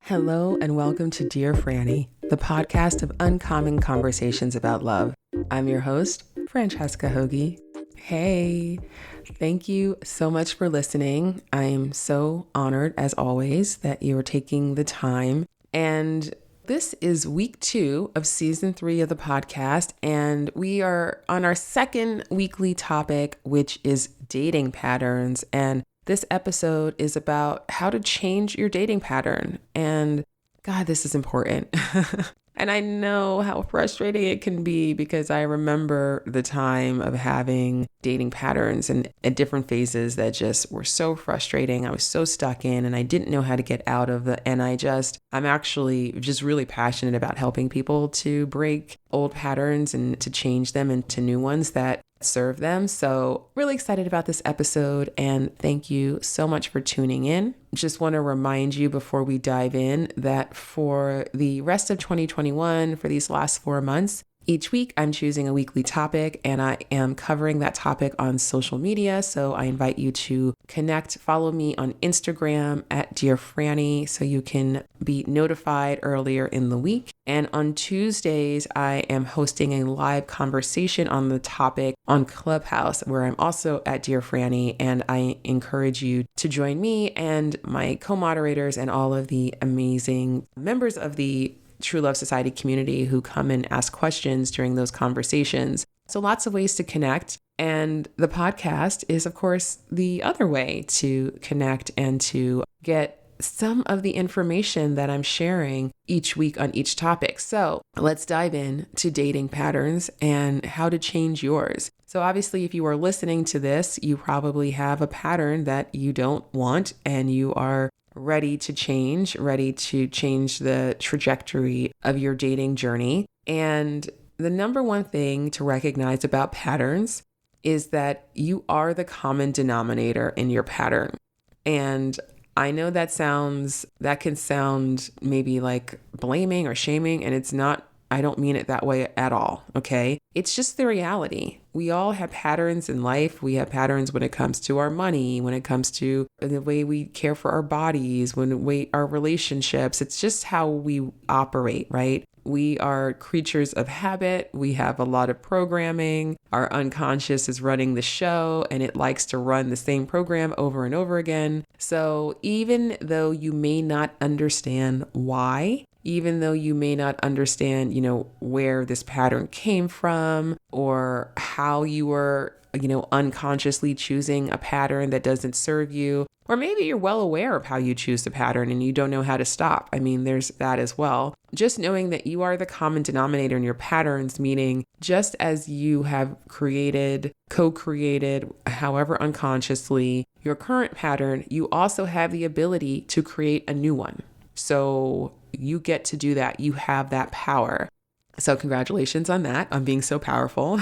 Hello and welcome to Dear Franny, the podcast of uncommon conversations about love. I'm your host, Francesca Hogi. Hey, thank you so much for listening. I am so honored, as always, that you are taking the time. And this is week 2 of season 3 of the podcast, and we are on our second weekly topic, which is dating patterns. And this episode is about how to change your dating pattern. And God, this is important. And I know how frustrating it can be because I remember the time of having dating patterns and at different phases that just were so frustrating. I was so stuck in and I didn't know how to get out of it. And I'm actually just really passionate about helping people to break old patterns and to change them into new ones that serve them. So really excited about this episode and thank you so much for tuning in. Just want to remind you before we dive in that for the rest of 2021, for these last 4 months, each week I'm choosing a weekly topic and I am covering that topic on social media. So I invite you to connect, follow me on Instagram at Dear Franny so you can be notified earlier in the week. And on Tuesdays, I am hosting a live conversation on the topic on Clubhouse, where I'm also at Dear Franny. And I encourage you to join me and my co-moderators and all of the amazing members of the True Love Society community who come and ask questions during those conversations. So lots of ways to connect. And the podcast is, of course, the other way to connect and to get some of the information that I'm sharing each week on each topic. So let's dive in to dating patterns and how to change yours. So obviously, if you are listening to this, you probably have a pattern that you don't want and you are ready to change the trajectory of your dating journey. And the number one thing to recognize about patterns is that you are the common denominator in your pattern. And I know that can sound maybe like blaming or shaming, and it's not. I don't mean it that way at all, okay? It's just the reality. We all have patterns in life. We have patterns when it comes to our money, when it comes to the way we care for our bodies, our relationships. It's just how we operate, right? We are creatures of habit. We have a lot of programming. Our unconscious is running the show and it likes to run the same program over and over again. So even though you may not understand why, even though you may not understand, where this pattern came from or how you were, unconsciously choosing a pattern that doesn't serve you, or maybe you're well aware of how you choose the pattern and you don't know how to stop. I mean, there's that as well. Just knowing that you are the common denominator in your patterns, meaning just as you have co-created, however unconsciously, your current pattern, you also have the ability to create a new one. So you get to do that. You have that power. So congratulations on that, on being so powerful.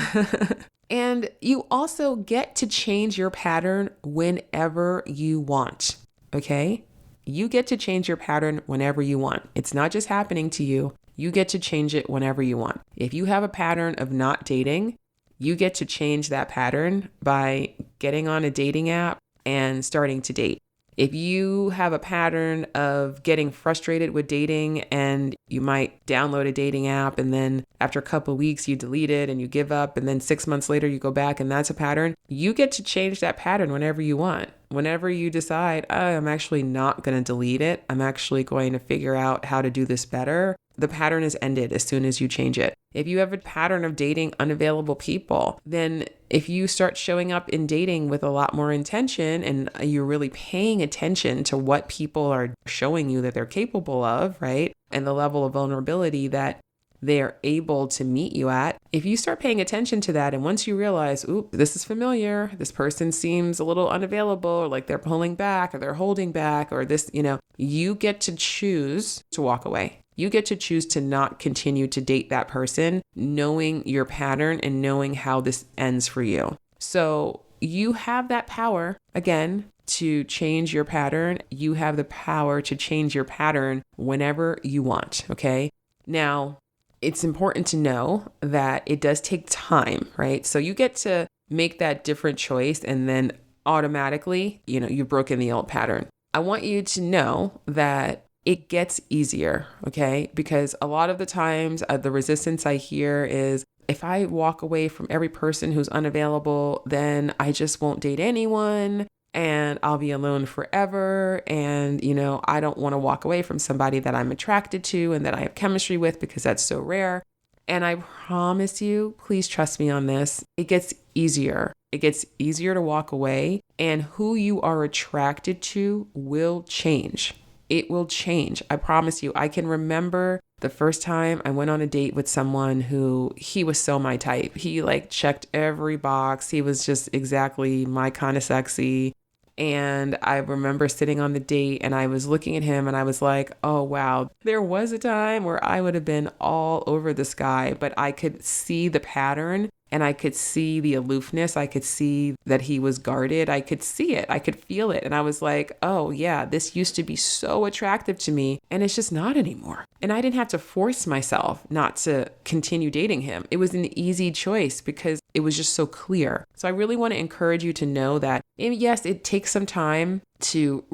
And you also get to change your pattern whenever you want, okay? You get to change your pattern whenever you want. It's not just happening to you. You get to change it whenever you want. If you have a pattern of not dating, you get to change that pattern by getting on a dating app and starting to date. If you have a pattern of getting frustrated with dating and you might download a dating app and then after a couple of weeks you delete it and you give up and then 6 months later you go back and that's a pattern, you get to change that pattern whenever you want. Whenever you decide, I'm actually not going to delete it, I'm actually going to figure out how to do this better, the pattern is ended as soon as you change it. If you have a pattern of dating unavailable people, then if you start showing up in dating with a lot more intention and you're really paying attention to what people are showing you that they're capable of, right? And the level of vulnerability that they're able to meet you at. If you start paying attention to that, and once you realize, this is familiar, this person seems a little unavailable, or like they're pulling back or they're holding back or this, you get to choose to walk away. You get to choose to not continue to date that person, knowing your pattern and knowing how this ends for you. So you have that power, again, to change your pattern. You have the power to change your pattern whenever you want, okay? Now, it's important to know that it does take time, right? So you get to make that different choice and then automatically, you've broken the old pattern. I want you to know that it gets easier, okay? Because a lot of the times the resistance I hear is, if I walk away from every person who's unavailable, then I just won't date anyone and I'll be alone forever. And, I don't want to walk away from somebody that I'm attracted to and that I have chemistry with because that's so rare. And I promise you, please trust me on this, it gets easier. It gets easier to walk away, and who you are attracted to will change. It will change. I promise you. I can remember the first time I went on a date with someone who, he was so my type. He checked every box. He was just exactly my kind of sexy. And I remember sitting on the date and I was looking at him and I was like, oh, wow, there was a time where I would have been all over this guy, but I could see the pattern and I could see the aloofness. I could see that he was guarded. I could see it. I could feel it. And I was like, oh yeah, this used to be so attractive to me and it's just not anymore. And I didn't have to force myself not to continue dating him. It was an easy choice because it was just so clear. So I really want to encourage you to know that, yes, it takes some time to,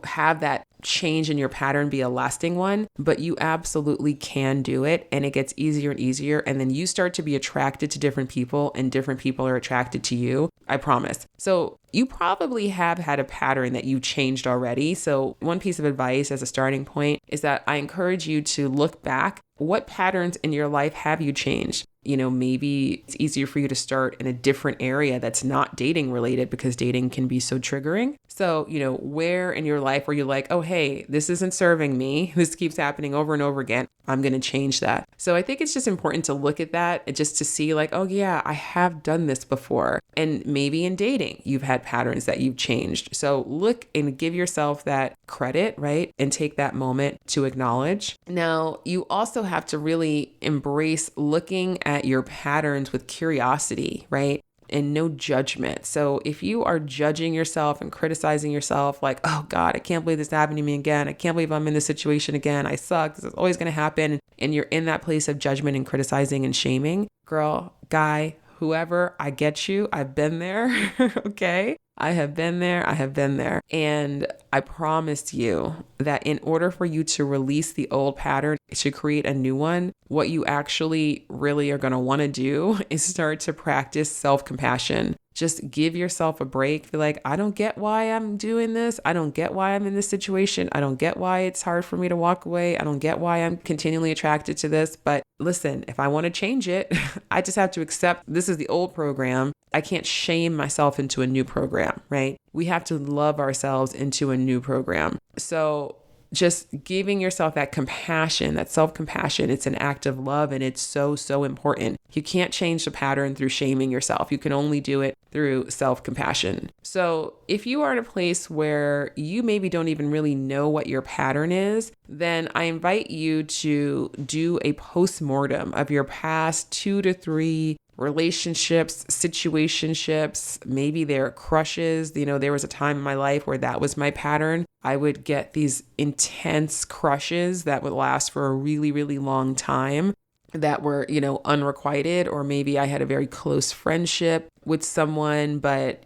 have that change in your pattern be a lasting one, but you absolutely can do it. And it gets easier and easier. And then you start to be attracted to different people and different people are attracted to you. I promise. So you probably have had a pattern that you changed already. So one piece of advice as a starting point is that I encourage you to look back. What patterns in your life have you changed? Maybe it's easier for you to start in a different area that's not dating related because dating can be so triggering. So, where in your life were you like, oh, hey, this isn't serving me. This keeps happening over and over again. I'm going to change that. So I think it's just important to look at that and just to see oh yeah, I have done this before. And maybe in dating, you've had patterns that you've changed. So look and give yourself that credit, right? And take that moment to acknowledge. Now, you also have to really embrace looking at your patterns with curiosity, right? And no judgment. So if you are judging yourself and criticizing yourself oh God, I can't believe this happened to me again. I can't believe I'm in this situation again. I suck. This is always going to happen. And you're in that place of judgment and criticizing and shaming. Girl, guy, whoever, I get you. I've been there. Okay. I have been there. And I promise you that in order for you to release the old pattern, to create a new one, what you actually really are going to want to do is start to practice self-compassion. Just give yourself a break. Be like, I don't get why I'm doing this. I don't get why I'm in this situation. I don't get why it's hard for me to walk away. I don't get why I'm continually attracted to this. But listen, if I want to change it, I just have to accept this is the old program. I can't shame myself into a new program, right? We have to love ourselves into a new program. So just giving yourself that compassion, that self-compassion, it's an act of love and it's so, so important. You can't change the pattern through shaming yourself. You can only do it through self-compassion. So if you are in a place where you maybe don't even really know what your pattern is, then I invite you to do a post-mortem of your past 2 to 3 relationships, situationships, maybe they're crushes. There was a time in my life where that was my pattern. I would get these intense crushes that would last for a really, really long time that were, unrequited, or maybe I had a very close friendship with someone, but,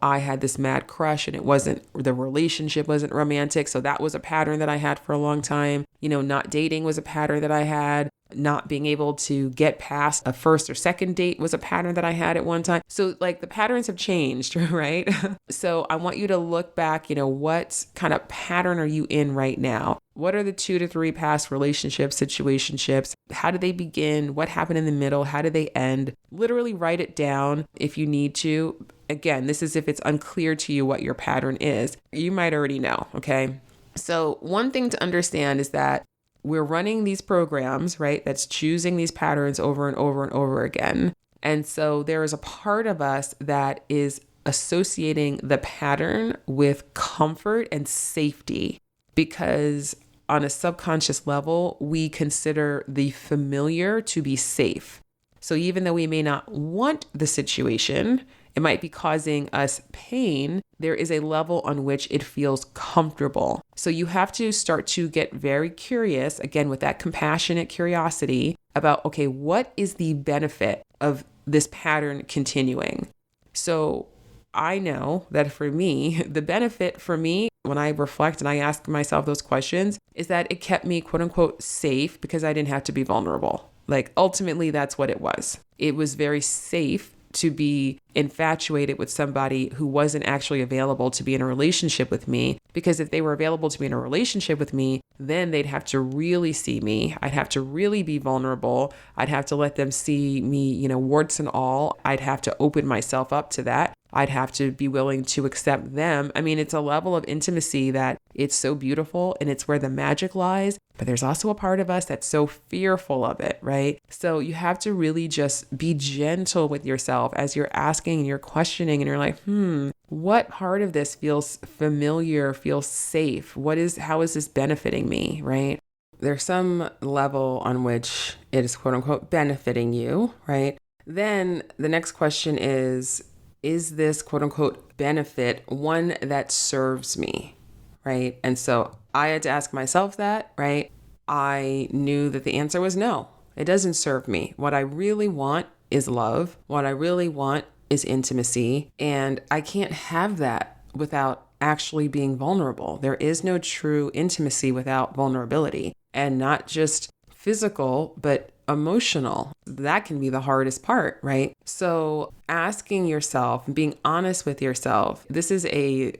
I had this mad crush and the relationship wasn't romantic. So that was a pattern that I had for a long time. Not dating was a pattern that I had. Not being able to get past a first or second date was a pattern that I had at one time. So the patterns have changed, right? So I want you to look back, what kind of pattern are you in right now? What are the 2 to 3 past relationships, situationships? How did they begin? What happened in the middle? How did they end? Literally write it down if you need to. Again, this is if it's unclear to you what your pattern is. You might already know, okay? So one thing to understand is that we're running these programs, right? That's choosing these patterns over and over and over again. And so there is a part of us that is associating the pattern with comfort and safety, because on a subconscious level, we consider the familiar to be safe. So even though we may not want the situation, it might be causing us pain, there is a level on which it feels comfortable. So you have to start to get very curious, again, with that compassionate curiosity about, okay, what is the benefit of this pattern continuing? So I know that for me, the benefit for me, when I reflect and I ask myself those questions, is that it kept me quote unquote safe because I didn't have to be vulnerable. Like ultimately that's what it was. It was very safe to be infatuated with somebody who wasn't actually available to be in a relationship with me. Because if they were available to be in a relationship with me, then they'd have to really see me. I'd have to really be vulnerable. I'd have to let them see me, warts and all. I'd have to open myself up to that. I'd have to be willing to accept them. I mean, it's a level of intimacy that it's so beautiful and it's where the magic lies. But there's also a part of us that's so fearful of it, right? So you have to really just be gentle with yourself as you're asking and you're questioning and you're like, what part of this feels familiar, feels safe? How is this benefiting me, right? There's some level on which it is quote unquote benefiting you, right? Then the next question is this quote unquote benefit one that serves me, right? And so I had to ask myself that, right? I knew that the answer was no, it doesn't serve me. What I really want is love. What I really want is intimacy. And I can't have that without actually being vulnerable. There is no true intimacy without vulnerability, and not just physical, but emotional. That can be the hardest part, right? So asking yourself and being honest with yourself, this is a,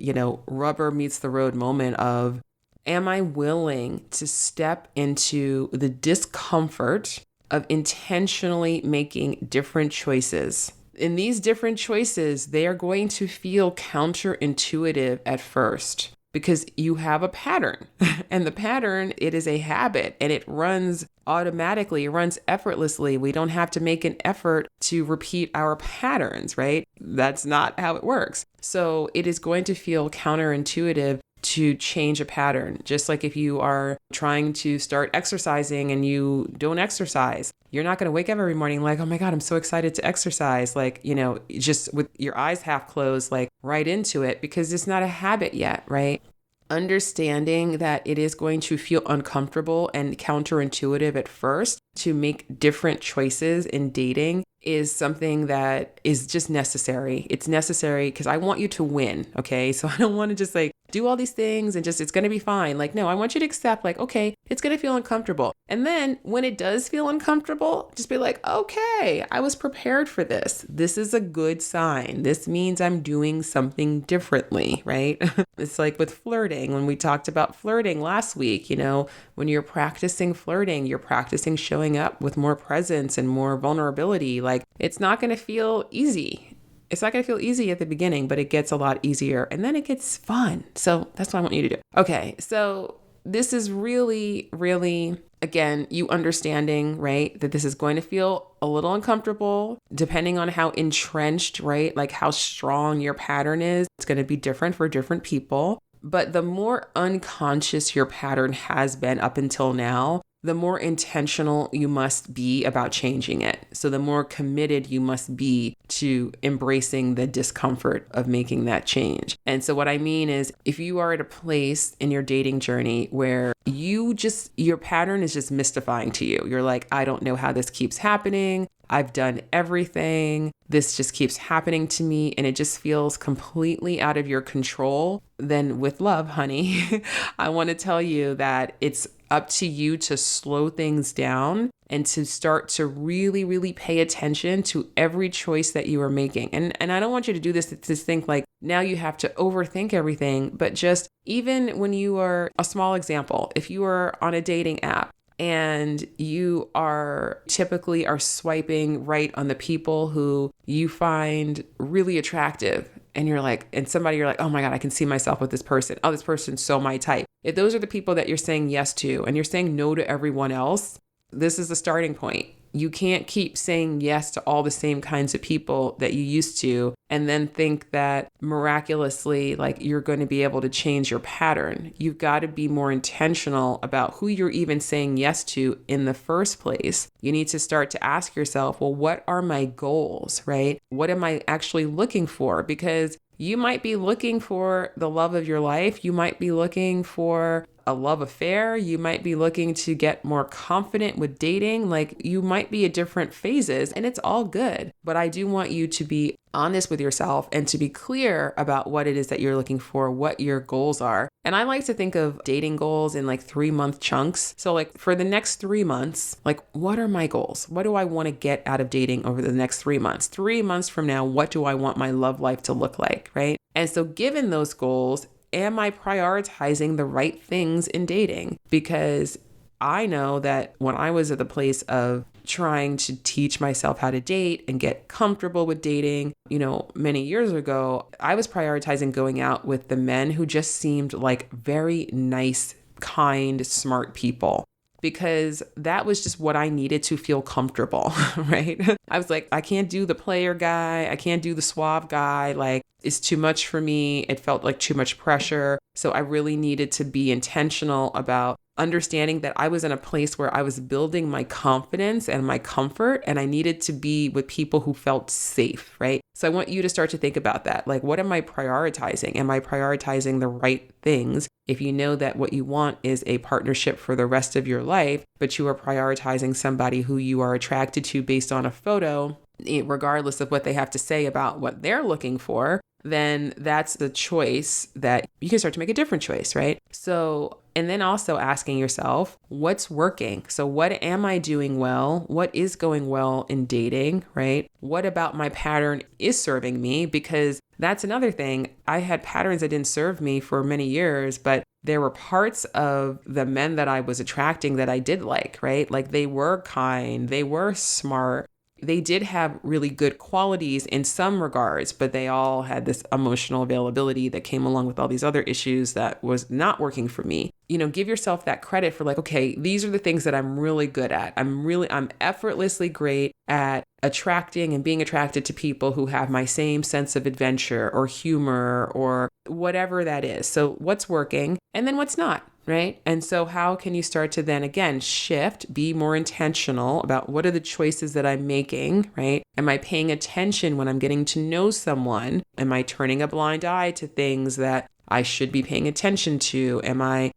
rubber meets the road moment of, am I willing to step into the discomfort of intentionally making different choices? In these different choices, they are going to feel counterintuitive at first because you have a pattern and the pattern, it is a habit and it runs automatically, it runs effortlessly. We don't have to make an effort to repeat our patterns, right? That's not how it works. So it is going to feel counterintuitive to change a pattern. Just like if you are trying to start exercising and you don't exercise, you're not going to wake up every morning like, oh my God, I'm so excited to exercise. Like, just with your eyes half closed, like right into it because it's not a habit yet, right? Understanding that it is going to feel uncomfortable and counterintuitive at first to make different choices in dating is something that is just necessary. It's necessary because I want you to win. Okay. So I don't want to just like do all these things and just, it's going to be fine. Like, no, I want you to accept like, okay, it's going to feel uncomfortable. And then when it does feel uncomfortable, just be like, okay, I was prepared for this. This is a good sign. This means I'm doing something differently, right? It's like with flirting. When we talked about flirting last week, when you're practicing flirting, you're practicing showing up with more presence and more vulnerability. Like it's not going to feel easy. It's not going to feel easy at the beginning, but it gets a lot easier and then it gets fun. So that's what I want you to do. Okay. So this is really, really, again, you understanding, right, that this is going to feel a little uncomfortable depending on how entrenched, right, like how strong your pattern is. It's going to be different for different people. But the more unconscious your pattern has been up until now, the more intentional you must be about changing it. So the more committed you must be to embracing the discomfort of making that change. And so what I mean is if you are at a place in your dating journey where your pattern is just mystifying to you, you're like, I don't know how this keeps happening. I've done everything. This just keeps happening to me and it just feels completely out of your control. Then with love, honey, I want to tell you that it's up to you to slow things down and to start to really, really pay attention to every choice that you are making. And I don't want you to do this to think like now you have to overthink everything, but just even when you are, a small example, if you are on a dating app and you typically are swiping right on the people who you find really attractive. And you're like, oh my God, I can see myself with this person. Oh, this person's so my type. If those are the people that you're saying yes to and you're saying no to everyone else, this is the starting point. You can't keep saying yes to all the same kinds of people that you used to and then think that miraculously, like you're going to be able to change your pattern. You've got to be more intentional about who you're even saying yes to in the first place. You need to start to ask yourself, well, what are my goals, right? What am I actually looking for? Because you might be looking for the love of your life. You might be looking for a love affair. You might be looking to get more confident with dating. Like, you might be at different phases, and it's all good. But I do want you to be honest with yourself and to be clear about what it is that you're looking for, what your goals are. And I like to think of dating goals in like 3-month chunks. So like for the next 3 months, like, what are my goals? What do I want to get out of dating over the next 3 months? 3 months from now, what do I want my love life to look like, right? And so given those goals, am I prioritizing the right things in dating? Because I know that when I was at the place of trying to teach myself how to date and get comfortable with dating, many years ago, I was prioritizing going out with the men who just seemed like very nice, kind, smart people, because that was just what I needed to feel comfortable, right? I was like, I can't do the player guy. I can't do the suave guy. Like, it's too much for me. It felt like too much pressure. So I really needed to be intentional about understanding that I was in a place where I was building my confidence and my comfort, and I needed to be with people who felt safe, right? So I want you to start to think about that. Like, what am I prioritizing? Am I prioritizing the right things? If you know that what you want is a partnership for the rest of your life, but you are prioritizing somebody who you are attracted to based on a photo, regardless of what they have to say about what they're looking for, then that's the choice that you can start to make a different choice, right? So, and then also asking yourself, what's working? So what am I doing well? What is going well in dating, right? What about my pattern is serving me? Because that's another thing. I had patterns that didn't serve me for many years, but there were parts of the men that I was attracting that I did like, right? Like, they were kind, they were smart. They did have really good qualities in some regards, but they all had this emotional availability that came along with all these other issues that was not working for me. Give yourself that credit for like, okay, these are the things that I'm really good at. I'm effortlessly great at attracting and being attracted to people who have my same sense of adventure or humor or whatever that is. So what's working and then what's not? Right? And so how can you start to then again shift, be more intentional about what are the choices that I'm making, right? Am I paying attention when I'm getting to know someone? Am I turning a blind eye to things that I should be paying attention to?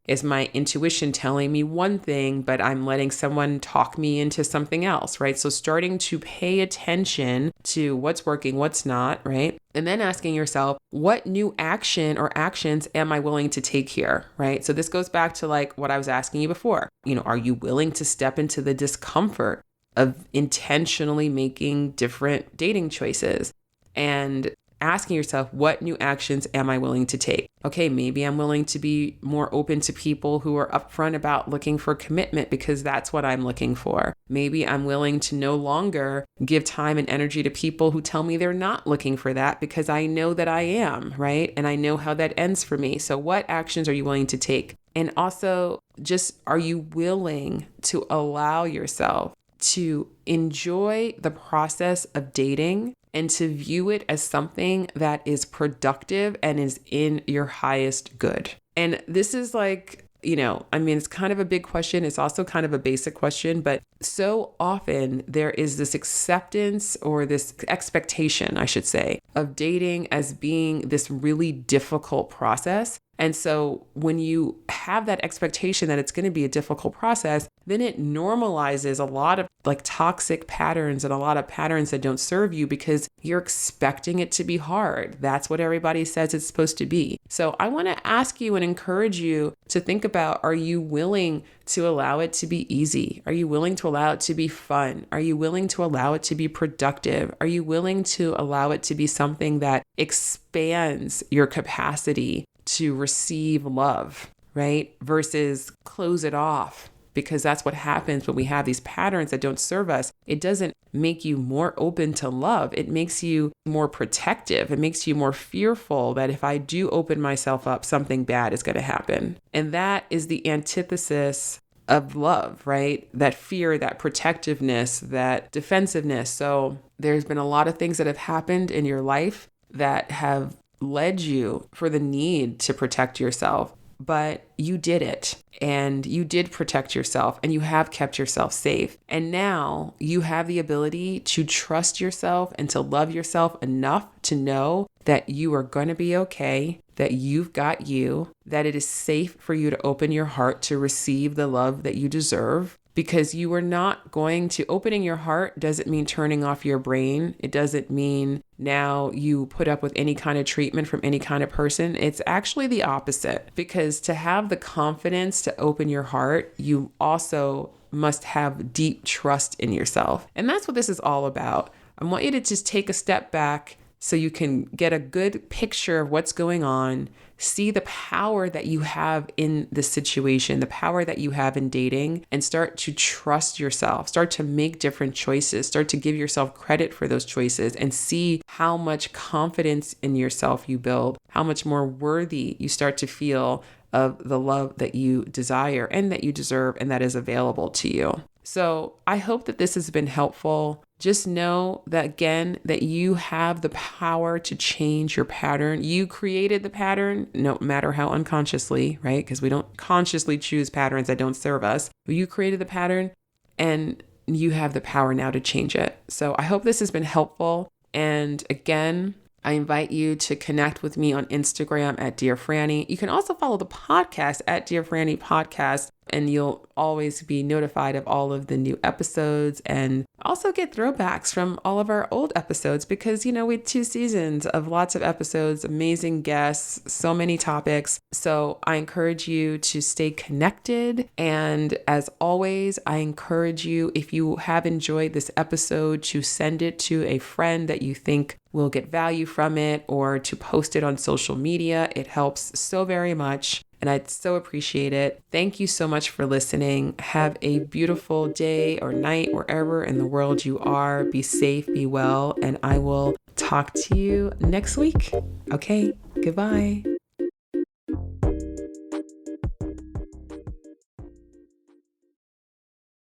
Is my intuition telling me one thing, but I'm letting someone talk me into something else, right? So starting to pay attention to what's working, what's not, right? And then asking yourself, what new action or actions am I willing to take here, right? So this goes back to like what I was asking you before. Are you willing to step into the discomfort of intentionally making different dating choices? And asking yourself, what new actions am I willing to take? Okay, maybe I'm willing to be more open to people who are upfront about looking for commitment because that's what I'm looking for. Maybe I'm willing to no longer give time and energy to people who tell me they're not looking for that because I know that I am, right? And I know how that ends for me. So what actions are you willing to take? And also, just are you willing to allow yourself to enjoy the process of dating and to view it as something that is productive and is in your highest good? And this is like, it's kind of a big question. It's also kind of a basic question, but so often there is this acceptance or this expectation, I should say, of dating as being this really difficult process. And so when you have that expectation that it's going to be a difficult process, then it normalizes a lot of like toxic patterns and a lot of patterns that don't serve you because you're expecting it to be hard. That's what everybody says it's supposed to be. So I want to ask you and encourage you to think about, are you willing to allow it to be easy? Are you willing to allow it to be fun? Are you willing to allow it to be productive? Are you willing to allow it to be something that expands your capacity to receive love, right? Versus close it off, because that's what happens when we have these patterns that don't serve us. It doesn't make you more open to love. It makes you more protective. It makes you more fearful that if I do open myself up, something bad is going to happen. And that is the antithesis of love, right? That fear, that protectiveness, that defensiveness. So there's been a lot of things that have happened in your life that have led you for the need to protect yourself. but you did it and you did protect yourself and you have kept yourself safe. And now you have the ability to trust yourself and to love yourself enough to know that you are going to be okay, that you've got you, that it is safe for you to open your heart to receive the love that you deserve. Because you are not going to, opening your heart doesn't mean turning off your brain. It doesn't mean now you put up with any kind of treatment from any kind of person. It's actually the opposite. Because to have the confidence to open your heart, you also must have deep trust in yourself. And that's what this is all about. I want you to just take a step back so you can get a good picture of what's going on, see the power that you have in this situation, the power that you have in dating, and start to trust yourself, start to make different choices, start to give yourself credit for those choices, and see how much confidence in yourself you build, how much more worthy you start to feel of the love that you desire and that you deserve and that is available to you. So I hope that this has been helpful. Just know that, again, that you have the power to change your pattern. You created the pattern, no matter how unconsciously, right? Because we don't consciously choose patterns that don't serve us. But you created the pattern and you have the power now to change it. So I hope this has been helpful. And again, I invite you to connect with me on Instagram at Dear Franny. You can also follow the podcast at Dear Franny Podcast, and you'll always be notified of all of the new episodes and also get throwbacks from all of our old episodes because, we had 2 seasons of lots of episodes, amazing guests, so many topics. So I encourage you to stay connected. And as always, I encourage you, if you have enjoyed this episode, to send it to a friend that you think will get value from it or to post it on social media. It helps so very much. And I'd so appreciate it. Thank you so much for listening. Have a beautiful day or night wherever in the world you are. Be safe, be well, and I will talk to you next week. Okay, goodbye.